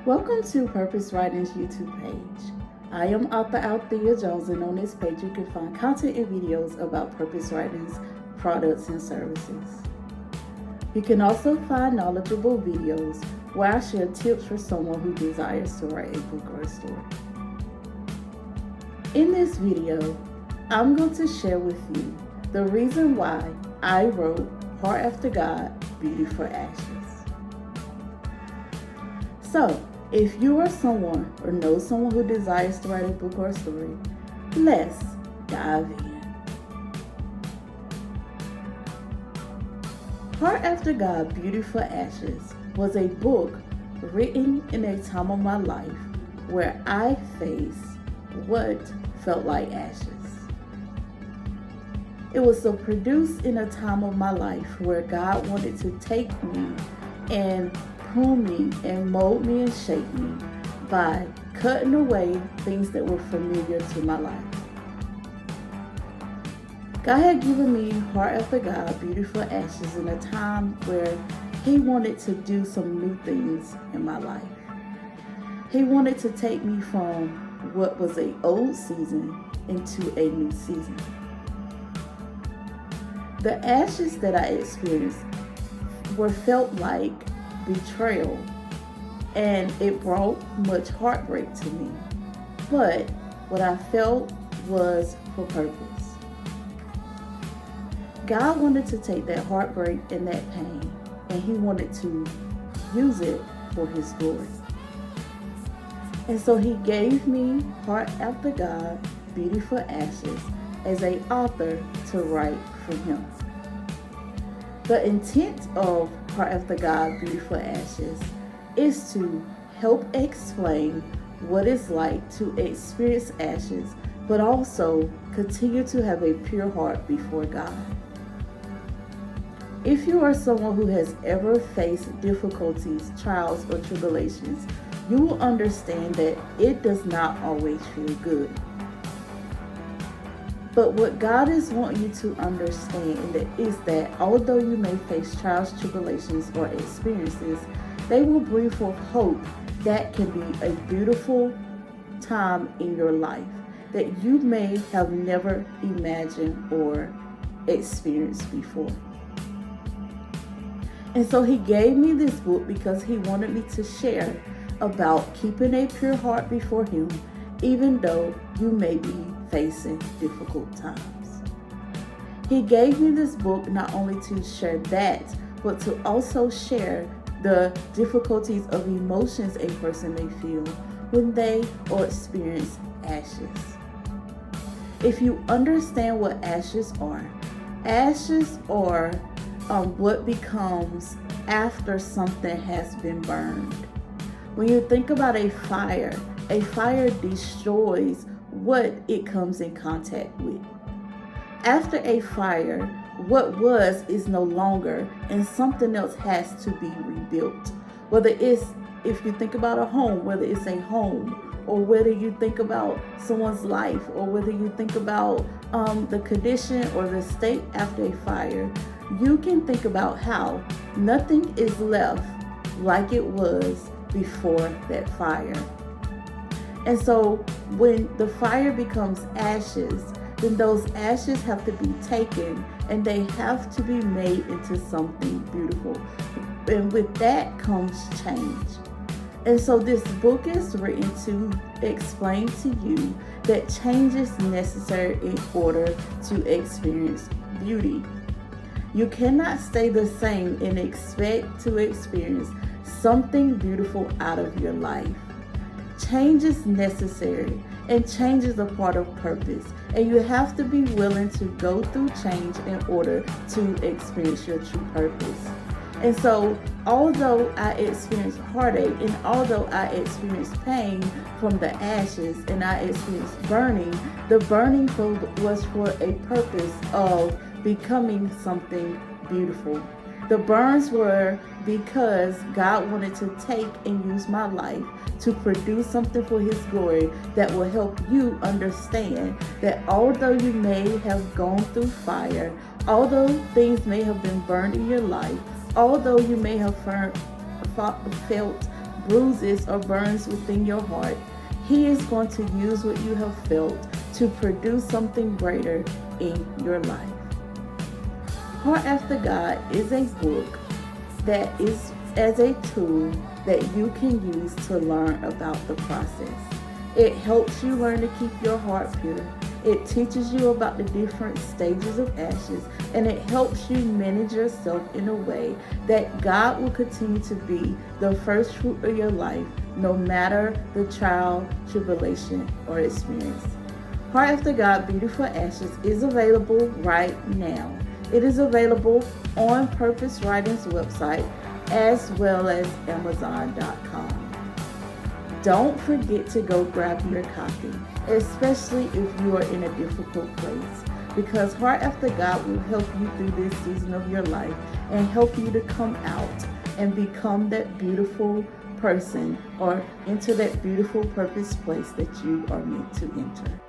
Welcome to Purpose Writing's YouTube page. I am author Althea Jones, and on this page you can find content and videos about Purpose Writing's products and services. You can also find knowledgeable videos where I share tips for someone who desires to write a book or a story. In this video, I'm going to share with you the reason why I wrote Heart After God, Beauty for Ashes. So, if you are someone or know someone who desires to write a book or a story, let's dive in. Heart After God, Beauty for Ashes was a book written in a time of my life where I faced what felt like ashes. It was produced in a time of my life where God wanted to take me and prune me and mold me and shape me by cutting away things that were familiar to my life. God had given me Heart After God, Beauty for Ashes in a time where He wanted to do some new things in my life. He wanted to take me from what was an old season into a new season. The ashes that I experienced were felt like betrayal, and it brought much heartbreak to me. But what I felt was for purpose. God wanted to take that heartbreak and that pain, and He wanted to use it for His glory. And so He gave me Heart After God, Beauty for Ashes as an author to write for Him. The intent of Heart After God, Beauty for Ashes is to help explain what it's like to experience ashes, but also continue to have a pure heart before God. If you are someone who has ever faced difficulties, trials, or tribulations, you will understand that it does not always feel good. But what God is wanting you to understand is that although you may face trials, tribulations, or experiences, they will bring forth hope that can be a beautiful time in your life that you may have never imagined or experienced before. And so He gave me this book because He wanted me to share about keeping a pure heart before Him, even though you may be facing difficult times. He gave me this book not only to share that, but to also share the difficulties of emotions a person may feel when they or experience ashes. If you understand what ashes are what becomes after something has been burned. When you think about a fire destroys what it comes in contact with. After a fire, what was is no longer, and something else has to be rebuilt. Whether it's, if you think about a home, whether it's a home, or whether you think about someone's life, or whether you think about the condition or the state after a fire, you can think about how nothing is left like it was before that fire. And so when the fire becomes ashes, then those ashes have to be taken and they have to be made into something beautiful. And with that comes change. And so this book is written to explain to you that change is necessary in order to experience beauty. You cannot stay the same and expect to experience something beautiful out of your life. Change is necessary, and change is a part of purpose, and you have to be willing to go through change in order to experience your true purpose. And so, although I experienced heartache, and although I experienced pain from the ashes, and I experienced burning, the burning was for a purpose of becoming something beautiful. The burns were because God wanted to take and use my life to produce something for His glory that will help you understand that although you may have gone through fire, although things may have been burned in your life, although you may have felt bruises, or burns within your heart, He is going to use what you have felt to produce something greater in your life. Heart After God is a book that is as a tool that you can use to learn about the process. It helps you learn to keep your heart pure. It teaches you about the different stages of ashes, and it helps you manage yourself in a way that God will continue to be the first fruit of your life, no matter the trial, tribulation, or experience. Heart After God, Beautiful Ashes is available right now. It is available on Purpose Writing's website as well as Amazon.com. Don't forget to go grab your copy, especially if you are in a difficult place, because Heart After God will help you through this season of your life and help you to come out and become that beautiful person or enter that beautiful purpose place that you are meant to enter.